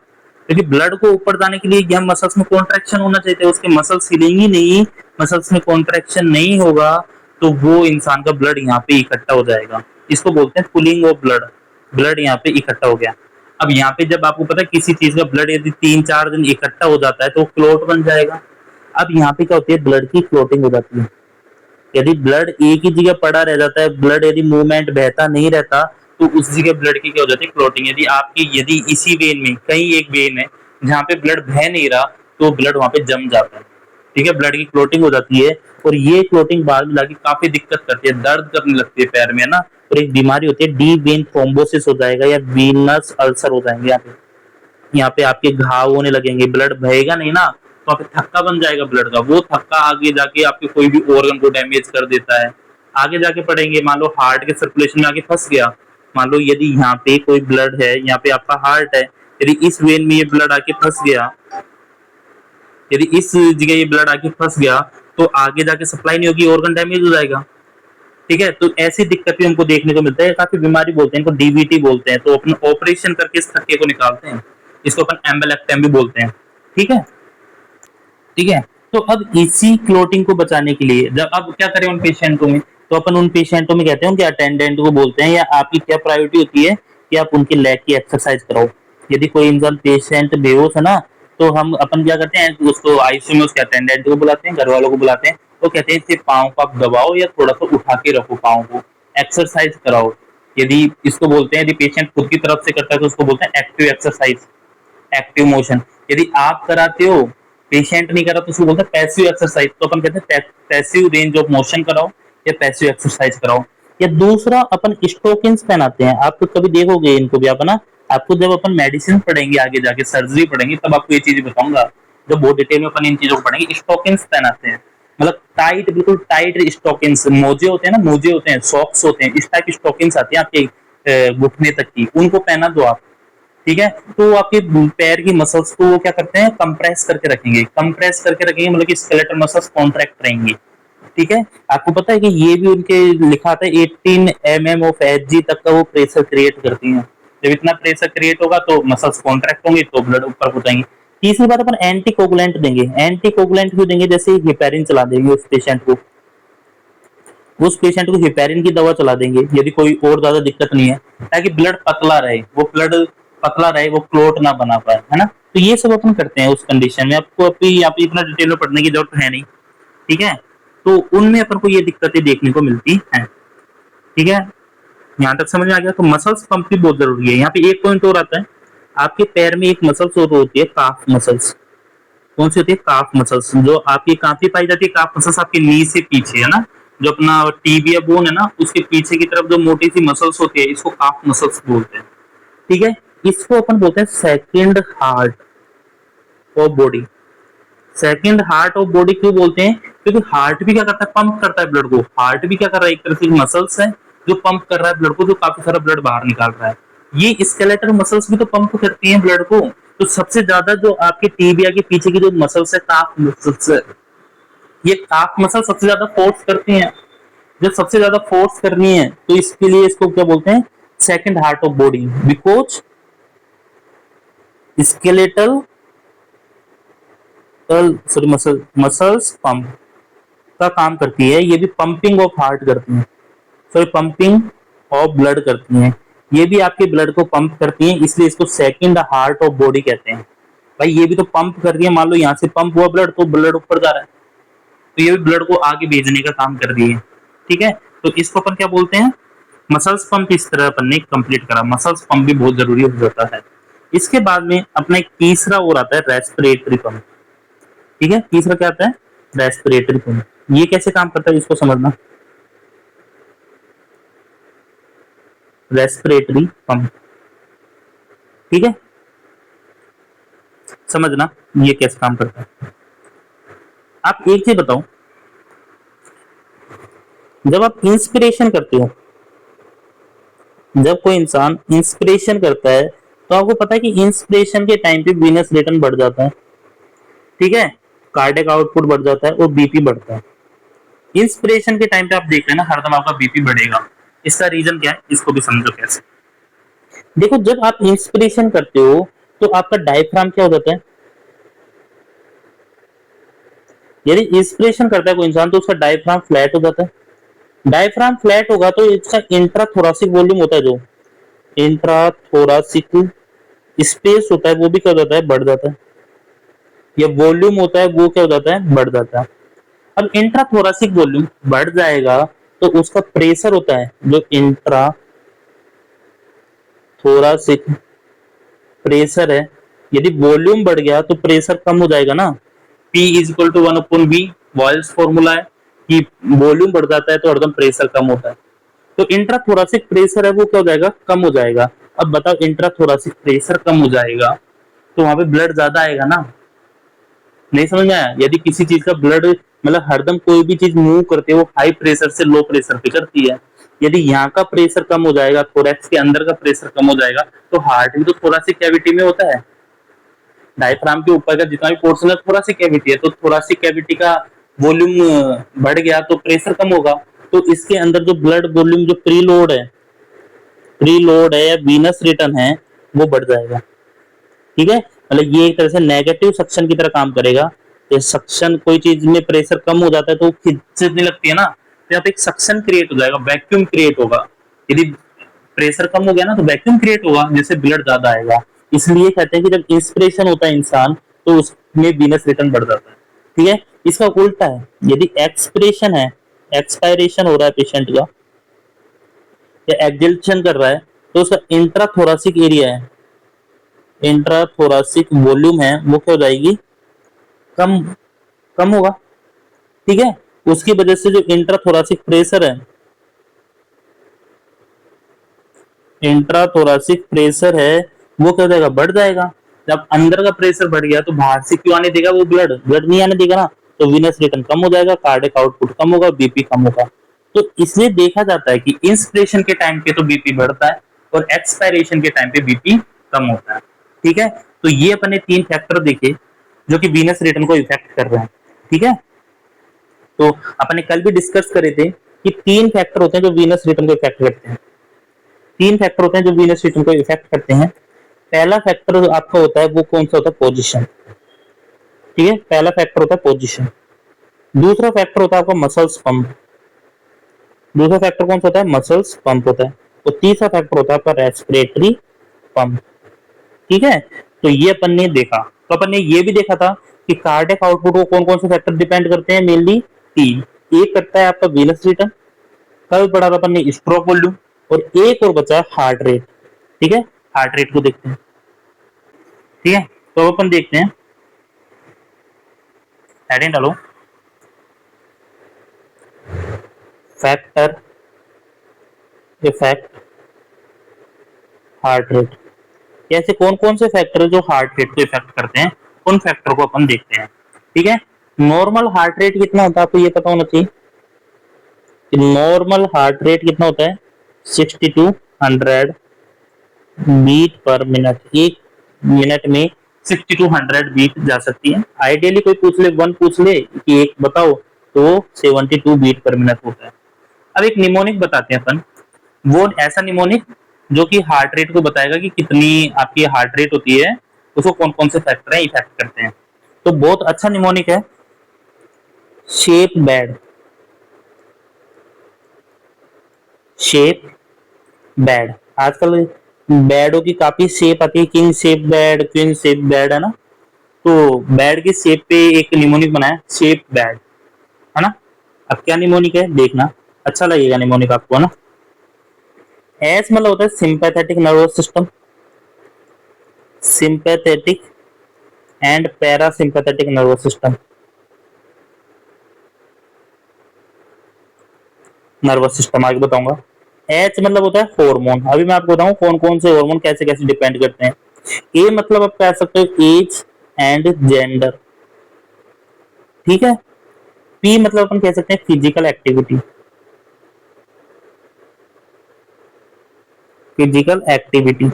क्योंकि ब्लड को ऊपर जाने के लिए यहाँ मसल्स में कॉन्ट्रैक्शन होना चाहिए, उसके मसल्स हिलेंगी नहीं, मसल्स में कॉन्ट्रैक्शन नहीं होगा, तो वो इंसान का ब्लड यहाँ पे इकट्ठा हो जाएगा। इसको बोलते हैं पुलिंग ऑफ ब्लड, ब्लड यहाँ पे इकट्ठा हो गया। अब यहाँ पे जब आपको पता है किसी चीज का ब्लड यदि 3-4 दिन इकट्ठा हो जाता है तो क्लोट बन जाएगा। अब यहाँ पे क्या होती है, ब्लड की क्लोटिंग हो जाती है। यदि ब्लड एक ही जगह पड़ा रह जाता है, ब्लड यदि मूवमेंट बहता नहीं रहता, तो उस जगह ब्लड की क्या हो जाती है, क्लोटिंग। यदि इसी वेन में कहीं एक वेन है जहाँ पे ब्लड बह नहीं रहा, तो ब्लड वहां पे जम जाता है। ठीक है, ब्लड की क्लोटिंग हो जाती है, और ये क्लोटिंग बाद में लाके काफी दिक्कत करती है, दर्द करने लगती है पैर में, है ना। और एक बीमारी होती है डीप वेन थ्रोम्बोसिस हो जाएगा, या वीनस अल्सर हो जाएंगे। यहाँ पे आपके घाव होने लगेंगे, ब्लड बहेगा नहीं ना, तो आपके थक्का बन जाएगा ब्लड का, वो थक्का आगे जाके आपके कोई भी ऑर्गन को डैमेज कर देता है। आगे जाके पड़ेंगे, मान लो हार्ट के सर्कुलेशन में आके फंस गया, मान लो यदि यहाँ पे कोई ब्लड है, यहाँ पे आपका हार्ट है, यदि इस वेन में ये ब्लड आके फंस गया, यदि इस जगह ये ब्लड आके फंस गया, तो आगे जाके सप्लाई नहीं होगी, ऑर्गन डैमेज हो जाएगा। ठीक है, तो ऐसी दिक्कत भी हमको देखने को मिलता है, काफी बीमारी बोलते हैं, इनको डीवीटी बोलते हैं। तो अपन ऑपरेशन करके इस थक्के को निकालते हैं, इसको अपन एम्बेलेक्टमी भी बोलते हैं। ठीक है, ठीक है। तो अब इसी क्लोटिंग को बचाने के लिए जब अब क्या करें उन पेशेंटों में, तो अपन उन पेशेंटों में कहते हैं कि अटेंडेंट को बोलते हैं, या आपकी क्या प्रायोरिटी होती है कि आप उनके लेग की एक्सरसाइज कराओ। यदि कोई इंसान पेशेंट बेहोश है ना, तो हम अपन क्या करते हैं, उसको आईसीयू में उसके अटेंडेंट को बुलाते हैं, घर वालों को बुलाते हैं, वो कहते हैं इसके पाँव को आप दबाओ या थोड़ा सा उठा के रखो, पाँव को एक्सरसाइज कराओ। यदि इसको बोलते हैं, यदि पेशेंट खुद की तरफ से करता है तो उसको बोलते हैं एक्टिव एक्सरसाइज, एक्टिव मोशन। यदि आप कराते हो, पेशेंट नहीं करा, तो उसको बोलते हैं पैसिव एक्सरसाइज। तो अपन कहते हैं पैसिव रेंज ऑफ मोशन कराओ या पैसिव एक्सरसाइज कराओ। या दूसरा अपन स्टोकिंग्स पहनाते हैं, आप तो कभी देखोगे इनको भी, आप ना, आपको जब अपन मेडिसिन पढ़ेंगे आगे जाके, सर्जरी पढ़ेंगे, तब आपको ये चीज बताऊंगा, जब बहुत डिटेल में अपन इन चीजों को पढ़ेंगे। स्टोकिंग्स पहनाते हैं, मतलब टाइट, बिल्कुल टाइट स्टोकिंग्स, मोजे होते हैं ना, मोजे होते हैं, सॉक्स होते हैं, इस टाइप की स्टोकिंग्स आती है आपके घुटने तक की, उनको पहना दो आप। ठीक है, तो आपके पैर की मसल्स को वो क्या करते हैं, कंप्रेस करके रखेंगे, कंप्रेस करके रखेंगे, मतलब कि स्केलेटल मसल्स कॉन्ट्रैक्ट रहेंगे। ठीक है, आपको पता है कि ये भी उनके लिखा आता है 18 mm ऑफ एचजी तक का वो प्रेशर क्रिएट करती हैं। जब इतना प्रेशर क्रिएट होगा तो मसल्स कॉन्ट्रैक्ट होंगे, तो ब्लड ऊपर हो जाएंगे। तीसरी बात, अपन एंटी कोगुलेंट देंगे। एंटी कोगुलेंट क्यों देंगे, जैसे हिपेरिन चला देंगे उस पेशेंट को हिपेरिन की दवा चला देंगे, यदि कोई और ज्यादा दिक्कत नहीं है, ताकि ब्लड पतला रहे, वो ब्लड पतला रहे, वो क्लोट ना बना पाए, है ना। तो ये सब अपन करते हैं उस कंडीशन में, आपको अभी यहाँ पे इतना डिटेल में पढ़ने की जरूरत है नहीं। ठीक है, तो उनमें अपन को ये दिक्कतें देखने को मिलती हैं। ठीक है, यहाँ तक समझ में आ गया। तो मसल्स पंप भी बहुत जरूरी है। यहाँ पे एक पॉइंट और आता है, आपके पैर में एक मसल्स और होती है, काफ मसल्स। कौन सी होती है, काफ मसल्स, जो आपकी कहाँ पे पाई जाती है, काफ मसल्स आपके नी से पीछे, है ना, जो अपना टीबिया बोन है ना, उसके पीछे की तरफ जो मोटी सी मसल्स होती है, इसको काफ मसल्स बोलते हैं। ठीक है, इसको अपन बोलते हैं second heart of body. Second heart of body क्यों बोलते हैं, क्योंकि हार्ट भी क्या करता है, पंप करता है ब्लड को। हार्ट भी क्या कर रहा है, एक तरह से मसल्स है जो पंप कर रहा है ब्लड को, जो काफी सारा ब्लड बाहर निकाल रहा है। ये स्केलेटल मसल्स भी तो पंप करती हैं ब्लड को, तो सबसे ज्यादा जो आपके टीबिया के पीछे की जो मसल्स है, काफ मसल्स है, ये काफ मसल सबसे ज्यादा फोर्स करती हैं। जब सबसे ज्यादा फोर्स करनी है तो इसके लिए इसको क्या बोलते हैं, second heart of body, because skeletal sorry muscles pump का काम करती है, ये भी पंपिंग ऑफ हार्ट करती है, सॉरी पंपिंग ऑफ ब्लड करती हैं, ये भी आपके ब्लड को पंप करती हैं, इसलिए इसको सेकंड हार्ट ऑफ बॉडी कहते हैं। भाई ये भी तो पंप कर रही है, मान लो यहाँ से पंप हुआ ब्लड तो ब्लड ऊपर जा रहा है, तो ये भी ब्लड को आगे भेजने का काम कर रही है। ठीक है, तो इसको अपन क्या बोलते हैं, मसल्स पंप। इस तरह अपन ने कंप्लीट करा, मसल्स पंप भी बहुत जरूरी हो जाता है। इसके बाद में अपना एक तीसरा और आता है रेस्पिरेटरी पंप। ठीक है, तीसरा क्या आता है, रेस्पिरेटरी पंप। ये कैसे काम करता है इसको समझना, रेस्पिरेटरी पंप। ठीक है, समझना ये कैसे काम करता है। आप एक चीज बताओ, जब आप इंस्पिरेशन करते हो, जब कोई इंसान इंस्पिरेशन करता है तो आपको पता है कि इंस्पिरेशन के टाइम पे वीनस रिटर्न बढ़ जाता है। ठीक है, कार्डियक आउटपुट बढ़ जाता है और बीपी बढ़ता है। इंस्पिरेशन के टाइम पे आप देख लेना हरदम आपका बीपी बढ़ेगा। इसका रीजन क्या है, इसको भी समझो कैसे। देखो, जब आप इंस्पिरेशन करते हो तो आपका डायफ्राम क्या हो जाता है, यदि इंस्पिरेशन करता है कोई इंसान तो उसका डायफ्राम फ्लैट हो जाता है। डायफ्राम फ्लैट होगा तो इसका इंट्राथोरासिक वॉल्यूम होता है, जो इंट्राथोरासिक स्पेस होता है वो भी क्या हो जाता है, बढ़ जाता है, या वॉल्यूम होता है वो क्या हो जाता है, बढ़ जाता है। अब इंट्राथोरासिक वॉल्यूम बढ़ जाएगा तो उसका प्रेशर होता है, जो इंट्राथोरासिक प्रेशर है, यदि वॉल्यूम बढ़ गया तो प्रेशर कम हो जाएगा ना। P is equal to 1/V, Boyle's formula है कि वॉल्यूम बढ़ जाता है तो हरदम प्रेशर कम होता है। तो इंट्राथोरासिक प्रेशर है वो क्या हो जाएगा, कम हो जाएगा। अब बताओ, इंट्राथोरासिक प्रेशर कम हो जाएगा तो वहां पे ब्लड ज्यादा आएगा ना। नहीं समझ में आया, यदि किसी चीज का ब्लड मतलब हरदम कोई भी चीज मूव करती है वो हाई प्रेशर से लो प्रेशर पे करती है, यदि यहाँ का प्रेशर कम हो जाएगा, थोरैक्स के अंदर का प्रेशर कम हो जाएगा, तो हार्ट भी तो थोरासिक कैविटी में होता है। डायफ्राम के ऊपर का जितना भी पोर्शन है थोरासिक कैविटी है, तो थोरासिक कैविटी का वॉल्यूम बढ़ गया तो प्रेशर कम होगा, तो इसके अंदर जो ब्लड वॉल्यूम जो प्रीलोड है या वीनस रिटर्न है वो बढ़ जाएगा। ठीक है, मतलब ये एक तरह से नेगेटिव सक्शन की तरह काम करेगा। तो सक्शन, कोई चीज में प्रेशर कम हो जाता है तो खिंचने लगती है ना, तो यहाँ पे एक सक्शन क्रिएट हो जाएगा, वैक्यूम क्रिएट होगा। यदि प्रेशर कम हो गया ना तो वैक्यूम क्रिएट होगा जिससे ब्लड ज्यादा आएगा। इसलिए कहते हैं कि जब इंस्पिरेशन होता है इंसान तो उसमें वीनस रिटर्न बढ़ जाता है। ठीक है, इसका उल्टा है, यदि एक्सपिरेशन है, एक्सपायरेशन हो रहा है पेशेंट का या एक्सल्शन कर रहा है, तो उसका इंट्राथोरासिक एरिया है, इंट्राथोरासिक वॉल्यूम है वो क्या हो जाएगी, कम कम होगा। ठीक है, उसकी वजह से जो इंट्राथोरासिक प्रेशर है, इंट्राथोरासिक प्रेशर है वो क्या हो जाएगा, बढ़ जाएगा। जब अंदर का प्रेशर बढ़ गया तो बाहर से क्यों आने देगा, वो ब्लड नहीं आने देगा ना, तो वीनस रिटर्न कम हो जाएगा, कार्डियक आउटपुट कम होगा, बीपी कम होगा। तो इसलिए देखा जाता है कि इंस्पिरेशन के टाइम पे तो बीपी बढ़ता है और एक्सपायरेशन के टाइम पे बीपी कम होता है। ठीक है, तो ये अपने 3 फैक्टर देखे जो कि वीनस रिटर्न को इफेक्ट कर रहे हैं। ठीक है, तो अपने कल भी डिस्कस करे थे कि 3 फैक्टर होते हैं जो वीनस रिटर्न को इफेक्ट करते हैं। 3 फैक्टर होते हैं जो वीनस रिटर्न को इफेक्ट करते हैं। पहला फैक्टर आपका होता है वो कौन सा होता है, पोजीशन। ठीक है, पहला फैक्टर होता है पोजीशन। दूसरा फैक्टर होता है आपका मसल्स पंप, दूसरा फैक्टर कौन सा होता है, मसल्स पंप होता है। और तीसरा फैक्टर होता है आपका रेस्पिरेटरी पंप। ठीक है, तो ये अपन ने देखा। तो अपन ने ये भी देखा था कि कार्डियक आउटपुट को कौन कौन से फैक्टर डिपेंड करते हैं, मेनली 3। एक करता है आपका वीनस रिटर्न, कल पढ़ा था अपन ने स्ट्रोक वॉल्यूम, और एक और बचा हार्ट रेट। ठीक है, हार्ट रेट को देखते हैं। ठीक है, तो अपन देखते हैं, हेडिंग डालो, फैक्टर इफेक्ट हार्ट रेट। ऐसे कौन कौन से फैक्टर जो हार्ट रेट को इफेक्ट करते हैं, उन फैक्टर को अपन देखते हैं। ठीक है, नॉर्मल हार्ट रेट कितना होता है आपको ये पता होना चाहिए। नॉर्मल हार्ट रेट कितना होता है, 60 to 100 बीट पर मिनट। एक मिनट में 60 to 100 बीट जा सकती है। आइडियली कोई पूछ ले, वन पूछ ले कि एक बताओ, तो 72 बीट पर मिनट होता है। अब एक निमोनिक बताते हैं अपन, वो ऐसा निमोनिक जो कि हार्ट रेट को बताएगा कि कितनी आपकी हार्ट रेट होती है, उसको कौन कौन से फैक्टर है इफेक्ट करते हैं। तो बहुत अच्छा निमोनिक है शेप बैड। शेप बैड, आजकल बैडों की काफी शेप आती है, king shape bad, queen shape bad, है ना। तो बैड की शेप पे एक निमोनिक बनाया शेप बैड, है ना। अब क्या निमोनिक है देखना, अच्छा लगेगा निमोनिक आपको, है ना। एस मतलब होता है sympathetic nervous system, sympathetic and parasympathetic nervous system, nervous system आगे बताऊंगा। एच मतलब होता है हार्मोन, अभी मैं आपको बताऊं कौन कौन से हार्मोन कैसे कैसे डिपेंड करते हैं। ए मतलब आप कह सकते हो एज एंड जेंडर, ठीक है। पी मतलब अपन कह सकते हैं फिजिकल एक्टिविटी, फिजिकल एक्टिविटी।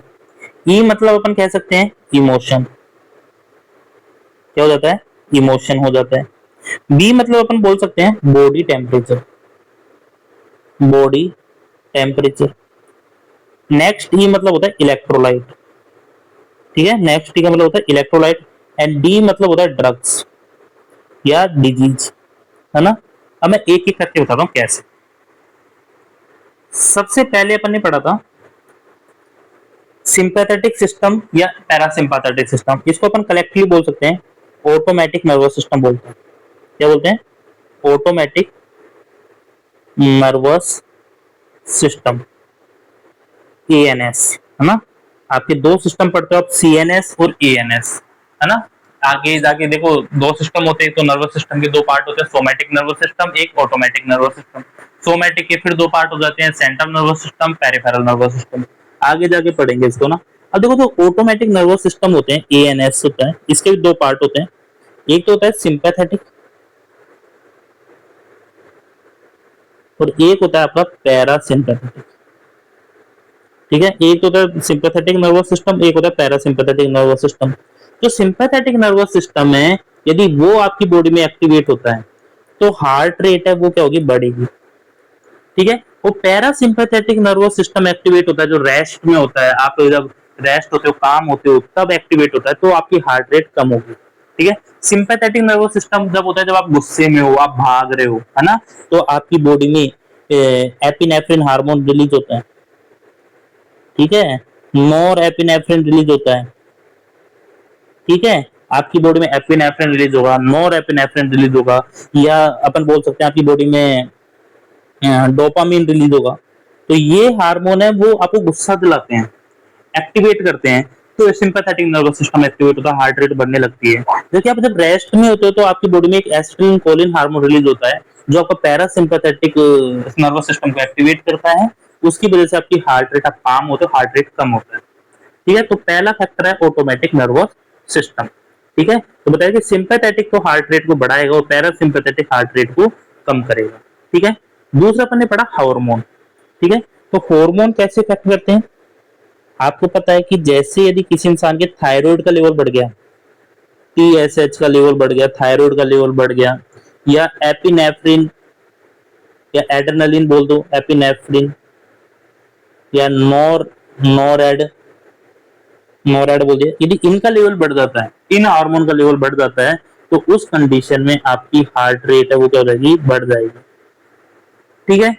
ई मतलब अपन कह सकते हैं इमोशन, क्या हो जाता है, इमोशन हो जाता है। बी मतलब अपन बोल सकते हैं body temperature, body temperature. Next E मतलब होता है इलेक्ट्रोलाइट, ठीक है, नेक्स्ट टी का मतलब होता है इलेक्ट्रोलाइट। एंड डी मतलब होता है ड्रग्स या डिजीज, है ना। अब मैं एक एक करके बताता हूँ कैसे। सबसे पहले अपन ने पढ़ा था सिंपैथेटिक सिस्टम या पैरासिम्पैथेटिक सिस्टम, इसको अपन कलेक्टिवली बोल सकते हैं ऑटोमेटिक नर्वस सिस्टम बोलते हैं। क्या बोलते हैं, ऑटोमेटिक नर्वस सिस्टम, एएनएस, है ना। आपके दो सिस्टम पढ़ते हो आप, सीएनएस और एएनएस, है ना। आगे जाके देखो दो सिस्टम होते हैं, तो नर्वस सिस्टम के दो पार्ट होते हैं, सोमैटिक नर्वस सिस्टम, एक ऑटोमेटिक नर्वस सिस्टम। सोमैटिक के फिर दो पार्ट हो जाते हैं, central nervous system, peripheral nervous system. आगे जाके पढ़ेंगे इसको ना। अब देखो जो ऑटोमेटिक नर्वस सिस्टम होते हैं, एएनएस होता है, इसके भी दो पार्ट होते हैं। एक तो होता है सिंपैथेटिक और एक होता है आपका पैरासिम्पैथेटिक, ठीक है। एक होता है सिंपैथेटिक नर्वस सिस्टम, एक होता है पैरासिम्पैथेटिक नर्वस सिस्टम। जो सिंपैथेटिक नर्वस सिस्टम है, यदि वो आपकी बॉडी में एक्टिवेट होता है तो हार्ट रेट है वो क्या होगी, बढ़ेगी, ठीक है। वो पैरासिम्पैथेटिक नर्वस सिस्टम एक्टिवेट होता है जो रेस्ट में होता है, आप जब रेस्ट होते हो, काम होते हो, तब एक्टिवेट होता है, तो आपकी हार्ट रेट कम होगी, ठीक है। सिंपैथेटिक नर्वस सिस्टम जब होता है जब आप गुस्से में हो, आप भाग रहे हो, है ना, तो आपकी बॉडी में एपिनेफ्रिन हार्मोन रिलीज होता है, ठीक है। नॉर एपिनेफ्रिन रिलीज होता है, ठीक है। आपकी बॉडी में एपिनेफ्रिन रिलीज होगा, नॉर एपिनेफ्रिन रिलीज होगा, या अपन बोल सकते हैं आपकी बॉडी में डोपामिन रिलीज होगा। तो ये हार्मोन है वो आपको गुस्सा दिलाते हैं, एक्टिवेट करते हैं, तो सिंपैथेटिक नर्वस सिस्टम एक्टिवेट होता है, हार्ट रेट बढ़ने लगती है। जबकि आप जब रेस्ट में होते हो तो आपकी बॉडी में एक एसिटिल कोलिन हार्मोन रिलीज होता है जो आपका पैरासिम्पैथेटिक नर्वस सिस्टम को एक्टिवेट करता है, उसकी वजह से आपकी हार्ट रेट, आप काम होते हो, हार्ट रेट कम होता है, ठीक है। तो पहला फैक्टर है ऑटोमेटिक नर्वस सिस्टम, ठीक है। तो बताया कि सिंपैथेटिक तो हार्ट रेट को बढ़ाएगा और पैरासिम्पैथेटिक हार्ट रेट को कम करेगा, ठीक है। दूसरा अपन ने पढ़ा हार्मोन, ठीक है। तो हार्मोन कैसे इफेक्ट करते हैं, आपको पता है कि जैसे यदि किसी इंसान के थायराइड का लेवल बढ़ गया, टीएसएच का लेवल बढ़ गया, थायराइड का लेवल बढ़ गया, या एपिनेफ्रिन या एड्रेनलिन बोल दो, एपिनेफ्रिन या नॉरेड नॉरेड बोल दिया, यदि इनका लेवल बढ़ जाता है, इन हार्मोन का लेवल बढ़ जाता है, तो उस कंडीशन में आपकी हार्ट रेट है वो क्या हो जाएगी, बढ़ जाएगी, ठीक है।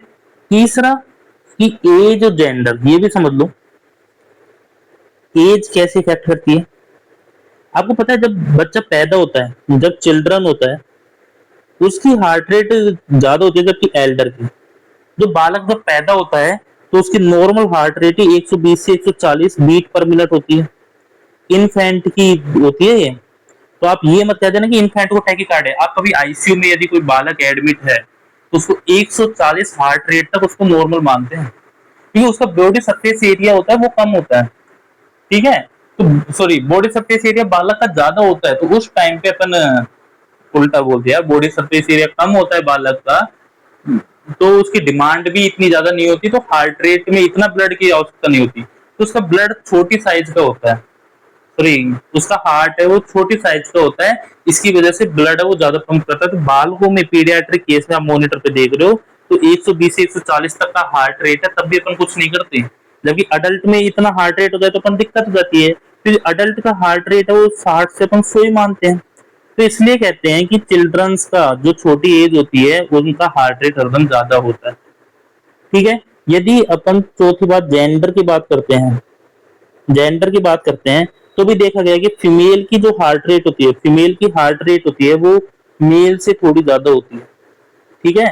तीसरा कि एज और जेंडर, ये भी समझ लो एज कैसे इफेक्ट करती है। आपको पता है जब बच्चा पैदा होता है, जब चिल्ड्रन होता है, उसकी हार्ट रेट ज्यादा होती है जबकि एल्डर की। जो बालक जब पैदा होता है तो उसकी नॉर्मल हार्ट रेट ही 120 से 140 बीट पर मिनट होती है, इन्फेंट की होती है ये। तो आप ये मत कह देना कि इन्फेंट को टैकीकार्ड है। आप कभी आईसीयू में यदि कोई बालक एडमिट है तो उसको 140 हार्ट रेट तक उसको नॉर्मल मानते हैं, क्योंकि उसका बॉडी सरफेस एरिया होता है वो कम होता है, ठीक है। तो सॉरी, बॉडी सरफेस एरिया बालक का ज्यादा होता है, तो उस टाइम पे अपन उल्टा बोल दिया, बॉडी सरफेस एरिया कम होता है बालक का, तो उसकी डिमांड भी इतनी ज्यादा नहीं होती, तो हार्ट रेट में इतना ब्लड की आवश्यकता नहीं होती, तो उसका ब्लड छोटी साइज का होता है, सॉरी उसका हार्ट है वो छोटी साइज का होता है, इसकी वजह से ब्लड है वो ज्यादा पंप करता है। तो बालकों में पीडियाट्रिक केस में आप मॉनिटर पे देख रहे हो तो 120 से 140 तक का हार्ट रेट है, तब भी अपन कुछ नहीं करते। जबकि अडल्ट में इतना हार्ट रेट हो जाए तो अपन दिक्कत हो जाती है। फिर अडल्ट का हार्ट रेट है वो 60 से अपन 100 ही मानते हैं। तो इसलिए कहते हैं कि चिल्ड्रंस का जो छोटी एज होती है उनका हार्ट रेट हरदम ज्यादा होता है। ठीक है। यदि अपन चौथी बात जेंडर की बात करते हैं, जेंडर की बात करते हैं तो भी देखा गया कि फीमेल की जो हार्ट रेट होती है, फीमेल की हार्ट रेट होती है वो मेल से थोड़ी ज्यादा होती है। ठीक है।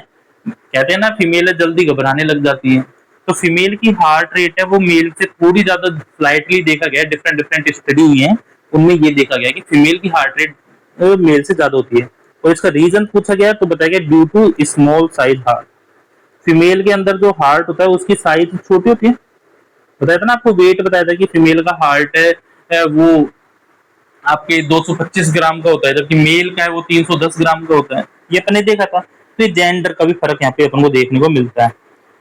कहते हैं ना फीमेल जल्दी घबराने लग जाती है, तो फीमेल की हार्ट रेट है वो मेल से थोड़ी ज्यादा स्लाइटली देखा गया, डिफरेंट डिफरेंट स्टडी हुई है उनमें ये देखा गया कि फीमेल की हार्ट रेट मेल से ज्यादा होती है। और इसका रीजन पूछा गया तो बताया गया due to small size heart. Female के अंदर जो हार्ट होता है उसकी साइज छोटी होती है। बताया था ना आपको, वेट बताया था कि फीमेल का हार्ट है वो आपके 225 ग्राम का होता है, जबकि मेल का है वो 310 ग्राम का होता है। ये अपन ने देखा था। तो ये जेंडर का भी फर्क यहाँ पे अपन को देखने को मिलता है।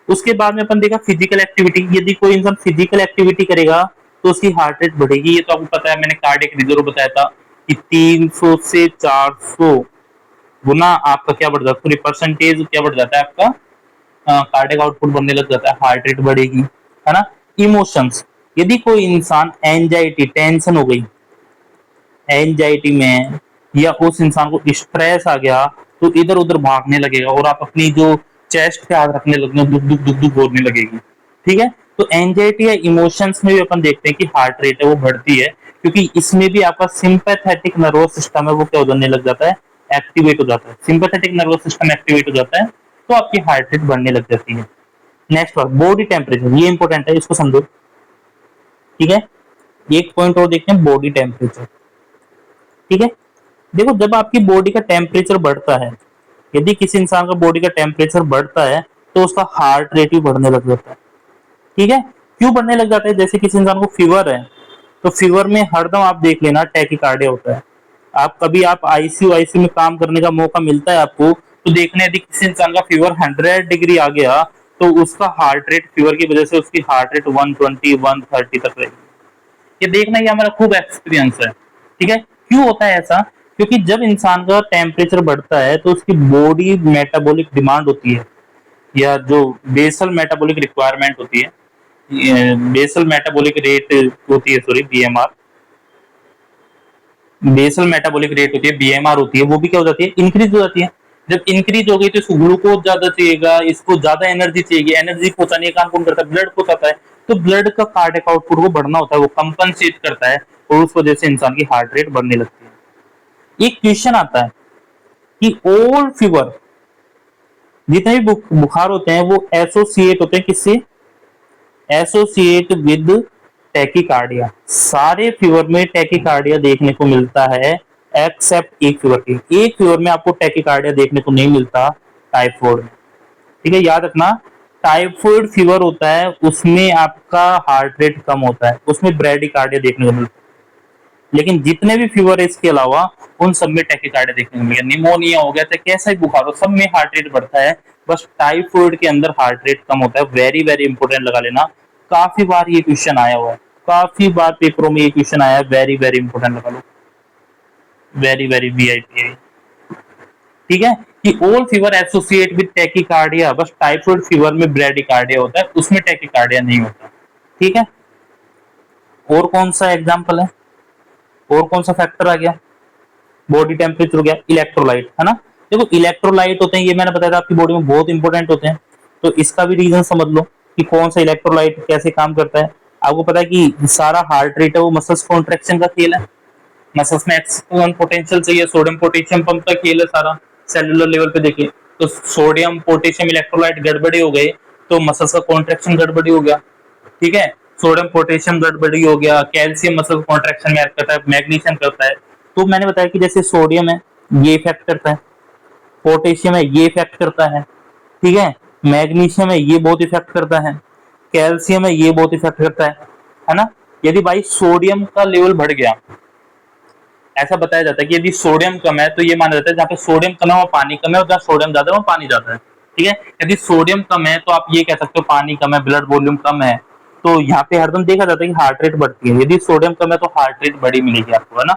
उसके बाद में अपन देखा फिजिकल एक्टिविटी। यदि कोई इंसान फिजिकल एक्टिविटी करेगा तो उसकी हार्ट रेट बढ़ेगी। ये तो आपको पता है, मैंने कार्डियक रिजर्व बताया था कि 300 से 400 गुना आपका क्या बढ़ जाता है, परसेंटेज क्या बढ़ जाता है आपका कार्डियक आउटपुट बढ़ने लग जाता है, हार्ट रेट बढ़ेगी, है ना। इमोशंस, यदि कोई इंसान एंजाइटी टेंशन हो गई, एंजाइटी में या उस इंसान को स्ट्रेस आ गया तो इधर उधर भागने लगेगा और आप अपनी जो चेस्ट पे हाथ रखने लगेंगे, दुख दुख दुख दुख होने लगेगी। ठीक है। तो एंजाइटी या इमोशंस में भी अपन देखते हैं कि हार्ट रेट है वो बढ़ती है, क्योंकि इसमें भी आपका सिंपैथेटिक नर्वस सिस्टम है वो क्या होने लग जाता है, एक्टिवेट हो जाता है। सिंपैथेटिक नर्वस सिस्टम एक्टिवेट हो जाता है तो आपकी हार्ट रेट बढ़ने लग जाती है। नेक्स्ट बात बॉडी टेम्परेचर, ये इंपॉर्टेंट है, इसको समझो। ठीक है। एक पॉइंट और देखते हैं, बॉडी टेम्परेचर। ठीक है। देखो जब आपकी बॉडी का टेम्परेचर बढ़ता है, यदि किसी इंसान का बॉडी का टेम्परेचर बढ़ता है तो उसका हार्ट रेट भी बढ़ने लग जाता है। ठीक है। क्यों बढ़ने लग जाता है, जैसे किसी इंसान को फीवर है तो फीवर में हरदम आप देख लेना टैकीकार्डिया होता है। आप आईसीयू में काम करने का मौका मिलता है आपको तो देखना, यदि किसी इंसान का फीवर 100 डिग्री आ गया तो उसका हार्ट रेट फीवर की वजह से उसकी हार्ट रेट 120 130 तक रहेगी। ये देखना, ये हमारा खूब एक्सपीरियंस है। ठीक है। क्यों होता है ऐसा, क्योंकि जब इंसान का टेम्परेचर बढ़ता है तो उसकी बॉडी मेटाबॉलिक डिमांड होती है या जो बेसल मेटाबॉलिक रिक्वायरमेंट होती है, बेसल मेटाबॉलिक रेट होती है, sorry BMR, basal metabolic rate होती है, बीएमआर होती है, वो भी क्या हो जाती है, इंक्रीज हो जाती है। जब इंक्रीज हो गई तो इसको ग्लूकोज ज्यादा चाहिएगा, इसको ज्यादा एनर्जी चाहिए, एनर्जी पहुंचाने का काम कौन करता है, ब्लड पहुंचाता है। तो ब्लड का कार्डियक आउटपुट को बढ़ना होता है, वो कंपनसेट करता है और उस वजह से इंसान की हार्ट रेट बढ़ने लगती है। एक क्वेश्चन आता है कि ऑल फीवर, जितने भी बुखार होते हैं वो एसोसिएट होते हैं किससे, एसोसिएट विद टैकीकार्डिया। सारे फीवर में टैकीकार्डिया देखने को मिलता है एक्सेप्ट एक फीवर की। एक फीवर में आपको टैकीकार्डिया देखने को नहीं मिलता, टाइफाइड में। ठीक है, याद रखना, टाइफाइड फीवर होता है उसमें आपका हार्ट रेट कम होता है, उसमें ब्रेडिकार्डिया देखने को मिलता है। लेकिन जितने भी फीवर है इसके अलावा उन सब में टैकीकार्डिया देखने को मिलेगा। निमोनिया हो गया चाहे कैसा ही बुखार हो, सब में हार्ट रेट बढ़ता है, बस टाइफाइड के अंदर हार्ट रेट कम होता है। वेरी वेरी इंपॉर्टेंट लगा लेना, काफी बार ये क्वेश्चन आया हुआ है, काफी बार पेपरों में ये क्वेश्चन आया है, वेरी वेरी इंपॉर्टेंट लगा लो, वेरी वेरी वीआईपी है। ठीक है, कि all fever associate with tachycardia, बस टाइफाइड फीवर में ब्रेडिकार्डिया होता है, उसमें टैकीकार्डिया नहीं होता। ठीक है। और कौन सा एग्जांपल है, और कौन सा फैक्टर आ गया, बॉडी टेम्परेचर हो गया, इलेक्ट्रोलाइट, है ना। देखो इलेक्ट्रोलाइट होते हैं, ये मैंने बताया था आपकी बॉडी में बहुत इंपॉर्टेंट होते हैं, तो इसका भी रीजन समझ लो कि कौन सा इलेक्ट्रोलाइट कैसे काम करता है। आपको पता है कि सारा हार्ट रेट है वो मसल्स कॉन्ट्रैक्शन का खेल है, मसल्स में एक्सटर्नल पोटेंशियल चाहिए, सोडियम पोटेशियम पंप का खेल है सारा, सेलुलर लेवल पे देखिए तो सोडियम पोटेशियम इलेक्ट्रोलाइट गड़बड़ी हो गए तो मसल्स का कॉन्ट्रैक्शन गड़बड़ी हो गया। ठीक है, सोडियम पोटेशियम गड़बड़ी हो गया, कैल्शियम मसल कॉन्ट्रैक्शन में करता है, मैग्नीशियम करता है। तो मैंने बताया कि जैसे सोडियम है ये इफेक्ट करता है, पोटेशियम है ये इफेक्ट करता है, ठीक है, मैग्नीशियम है ये बहुत इफेक्ट करता है, कैल्शियम है ये बहुत इफेक्ट करता है ना। यदि भाई सोडियम का लेवल बढ़ गया, ऐसा बताया जाता है कि यदि सोडियम कम है तो ये माना जाता है जहाँ पे सोडियम कम है वहाँ पानी कम है, और जहाँ सोडियम ज्यादा है वहाँ पानी ज्यादा है। ठीक है, यदि सोडियम कम है तो आप ये कह सकते हो पानी कम है, ब्लड वॉल्यूम कम है। तो यहाँ पे हरदम देखा जाता है कि हार्ट रेट बढ़ती है, यदि सोडियम कम है तो हार्ट रेट बड़ी मिलेगी आपको, है ना।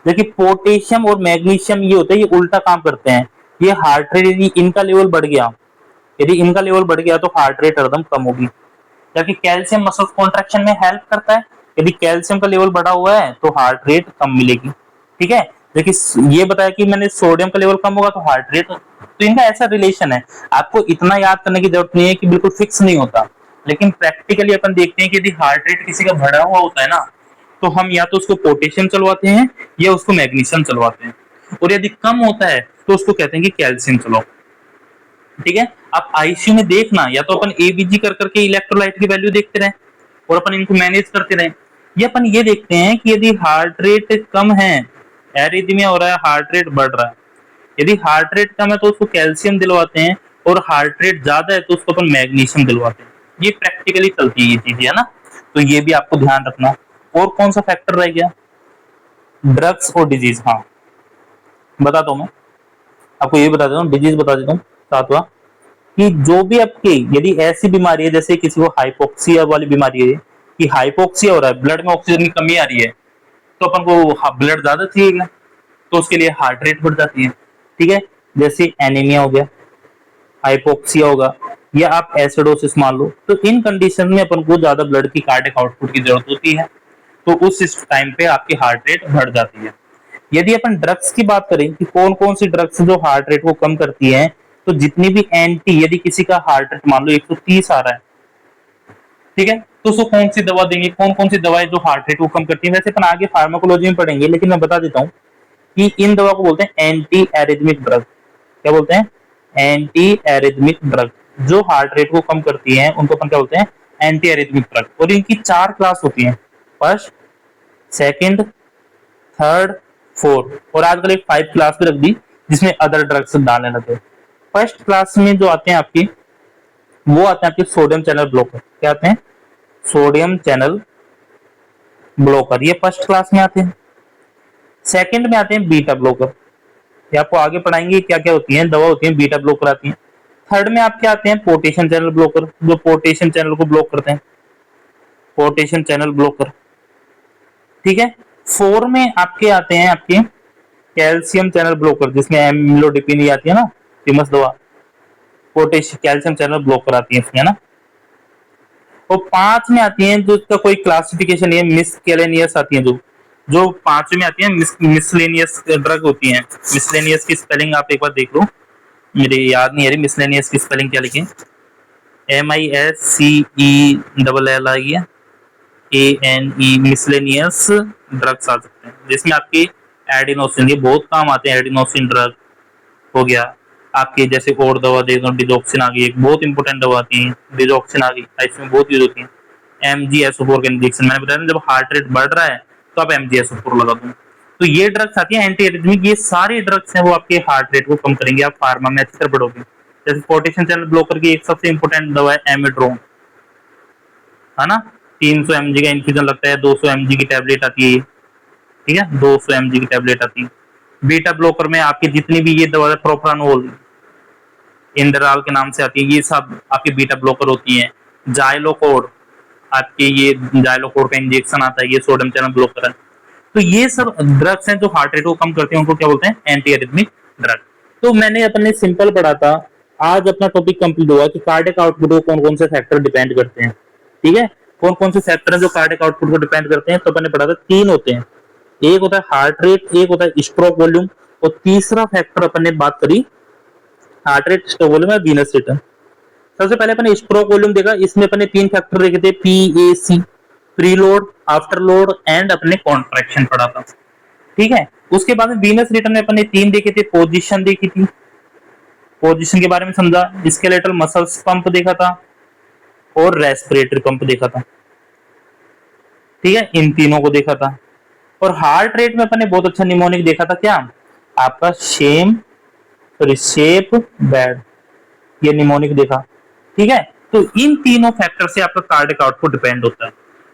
देखिए पोटेशियम और मैग्नीशियम ये होता है, ये उल्टा काम करते हैं। ये हार्ट रेट यदि इनका लेवल बढ़ गया, यदि इनका लेवल बढ़ गया तो हार्ट रेट हरदम कम होगी। जबकि कैल्शियम मसल कॉन्ट्रैक्शन में हेल्प करता है, यदि कैल्शियम का लेवल बढ़ा हुआ है तो हार्ट रेट कम मिलेगी। ठीक है, देखिए ये बताया कि मैंने सोडियम का लेवल कम होगा तो हार्ट रेट, तो इनका ऐसा रिलेशन है। आपको इतना याद करने की जरूरत नहीं है कि बिल्कुल फिक्स नहीं होता, लेकिन प्रैक्टिकली अपन देखते हैं कि यदि हार्ट रेट किसी का बढ़ा हुआ होता है ना, तो हम या तो उसको पोटेशियम चलवाते हैं या उसको मैग्नीशियम चलवाते हैं, और यदि कम होता है तो उसको कहते हैं कि कैल्शियम चलाओ। ठीक है, आप आईसीयू में देखना, या तो अपन एबीजी कर करके इलेक्ट्रोलाइट की वैल्यू देखते रहे और अपन इनको मैनेज करते रहे, ये अपन ये देखते हैं कि यदि हार्ट रेट कम है, एरिथमिया हो रहा है, हार्ट रेट बढ़ रहा है, यदि हार्ट रेट कम है तो उसको कैल्शियम दिलवाते हैं, और हार्ट रेट ज्यादा है तो उसको अपन मैग्नीशियम दिलवाते हैं। ये प्रैक्टिकली चलती है ये चीजें, है ना। तो ये भी आपको ध्यान रखना। और कौन सा फैक्टर रह गया, ड्रग्स और डिजीज। हाँ बताता हूँ मैं आपको, ये बता देता हूँ, डिजीज बता देता हूँ सातवां, कि जो भी आपकी यदि ऐसी बीमारी है, जैसे किसी को हाइपोक्सिया वाली बीमारी है, कि हाइपोक्सिया हो रहा है, ब्लड में ऑक्सीजन की कमी आ रही है, तो अपन को ब्लड ज्यादा चाहिए, तो उसके लिए हार्ट रेट बढ़ जाती है। ठीक है, जैसे एनीमिया हो गया, हाइपोक्सिया होगा, या आप एसिडोसिस मान लो, तो इन कंडीशन में अपन को ज्यादा ब्लड की कार्डियक आउटपुट की जरूरत होती है, तो उस टाइम पे आपकी हार्ट रेट बढ़ जाती है। यदि अपन ड्रग्स की बात करें कि कौन कौन सी ड्रग्स जो हार्ट रेट को कम करती है, तो जितनी भी एंटी, यदि किसी का हार्ट रेट मान लो 130 आ रहा है, ठीक है, तो उसको कौन सी दवा देंगे, कौन कौन सी दवाएं जो हार्ट रेट को कम करती है। वैसे अपन आगे फार्माकोलॉजी में पढ़ेंगे, लेकिन मैं बता देता हूँ कि इन दवा को बोलते हैं एंटी एरिथमिक ड्रग। क्या बोलते हैं, एंटी एरिथमिक ड्रग। जो हार्ट रेट को कम करती है उनको अपन क्या बोलते हैं, एंटी एरिथमिक ड्रग। और इनकी 4 क्लास होती है, फर्स्ट, सेकंड, थर्ड, फोर्थ, और आजकल एक 5 क्लास भी रख दी जिसमें अदर ड्रग्स डालने लगे। फर्स्ट क्लास में जो आते हैं आपकी, वो आते हैं आपके सोडियम चैनल ब्लॉकर। क्या आते हैं, सोडियम चैनल ब्लॉकर, ये फर्स्ट क्लास में आते हैं। सेकंड में आते हैं बीटा ब्लॉकर, ये आपको आगे पढ़ाएंगे क्या क्या होती है, दवा होती है बीटा ब्लॉकर आती है। थर्ड में आपके आते हैं पोटेशियम चैनल ब्लॉकर, जो पोटेशियम चैनल को ब्लॉक करते हैं, पोटेशियम चैनल ब्लॉकर। ठीक है, फोर में आपके आते हैं आपके कैल्शियम चैनल ब्लॉकर, जिसमें एमिलोडिपिन आती है ना, फेमस दवा, पोटेशियम कैल्शियम चैनल ब्लॉकर आती है इसमें, है ना। और 5 में आती हैं, जो इसका कोई क्लासिफिकेशन है, मिसकेलेनियस आती है, जो जो 5 में आती है मिसलेनियस ड्रग होती है। मिसलेनियस की स्पेलिंग आप एक बार देख लो, मेरे याद नहीं आ रही मिसलेनियस की स्पेलिंग क्या लिखी, MISCELLI ANE, मिसलेनियस ड्रग्स आ सकते हैं, जिसमें आपकी एडिनोसिन, ये बहुत काम आते हैं, एडिनोसिन ड्रग हो गया आपके, जैसे और दवा दे दो, डिजॉक्सिन आ गई, एक बहुत इंपॉर्टेंट दवा आती है, डिजॉक्सिन आ गई, इसमें बहुत यूज होती है। MgSO4 का इंजेक्शन, मैंने बताया जब हार्ट रेट बढ़ रहा है तो आप MgSO4 लगा दो। तो ये ड्रग्स आती है एंटी एरिथमिक, ये सारे ड्रग्स हैं वो आपके हार्ट रेट को कम करेंगे, आप फार्मा में अच्छी तरह पढ़ोगे। जैसे पोटेशियम चैनल ब्लॉकर की एक सबसे इंपॉर्टेंट दवा है एमिड्रोन, है ना, 300 mg का इन्फ्यूजन लगता है, 200 mg की टैबलेट आती है, ठीक है, 200 mg की टैबलेट आती है। बीटा ब्लॉकर में आपकी जितनी भी ये दवा, प्रोप्रानोल, इंडराल के नाम से आती है, ये सब आपकी बीटा ब्लॉकर होती है। जाइलोकोड, आपके ये जाइलोकोड का इंजेक्शन आता है, ये सोडियम चैनल ब्लॉकर है। तो ये सब ड्रग्स हैं जो हार्ट रेट को कम करते हैं, उनको क्या बोलते हैं, एंटी एरिथमिक ड्रग। तो मैंने अपने सिंपल पढ़ा था, आज अपना टॉपिक कंप्लीट हुआ कि कार्डियक आउटपुट को कौन कौन से फैक्टर डिपेंड करते हैं। ठीक है, कौन कौन से फैक्टर हैं जो कार्डियक आउटपुट को डिपेंड करते हैं, तो मैंने पढ़ा था 3 होते हैं, एक होता है हार्ट रेट, एक होता है स्ट्रोक वॉल्यूम, और तीसरा फैक्टर अपन ने बात करी हार्ट रेट, स्ट्रोक वॉल्यूम और वीनस रिटर्न। सबसे पहले अपन स्ट्रोक वॉल्यूम देखा, इसमें अपन ने 3 फैक्टर देखे थे, PAC, pre load, after load and अपने कॉन्ट्रैक्शन पढ़ा था। ठीक है, उसके बाद में वीनस रिटर्न में अपन ने 3 देखे थे, पोजीशन देखी थी, पोजीशन के बारे में समझा, स्केलेटल मसल्स पंप देखा था, और रेस्पिरेटरी पंप देखा था। ठीक है, इन तीनों को देखा था। और हार्ट रेट में अपन ने बहुत अच्छा निमोनिक देखा था, क्या आपका शेप बैड, ये निमोनिक देखा। ठीक है, तो इन तीनों फैक्टर से आपका कार्डियक आउटपुट डिपेंड होता है।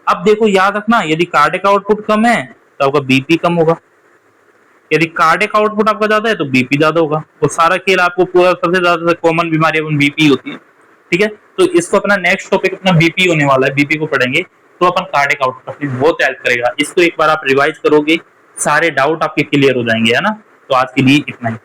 अब देखो याद रखना, यदि कार्डियक आउटपुट कम है तो आपका बीपी कम होगा, यदि कार्डियक आउटपुट आपका ज्यादा है तो बीपी ज्यादा होगा। तो सारा खेल आपको पूरा, सबसे ज्यादा कॉमन बीमारी बीपी होती है। ठीक है, तो इसको अपना नेक्स्ट टॉपिक अपना बीपी होने वाला है, बीपी को पढ़ेंगे तो अपन कार्डियक आउटपुट बहुत हेल्प करेगा। इसको एक बार आप रिवाइज करोगे, सारे डाउट आपके क्लियर हो जाएंगे, है ना। तो आज के लिए इतना ही।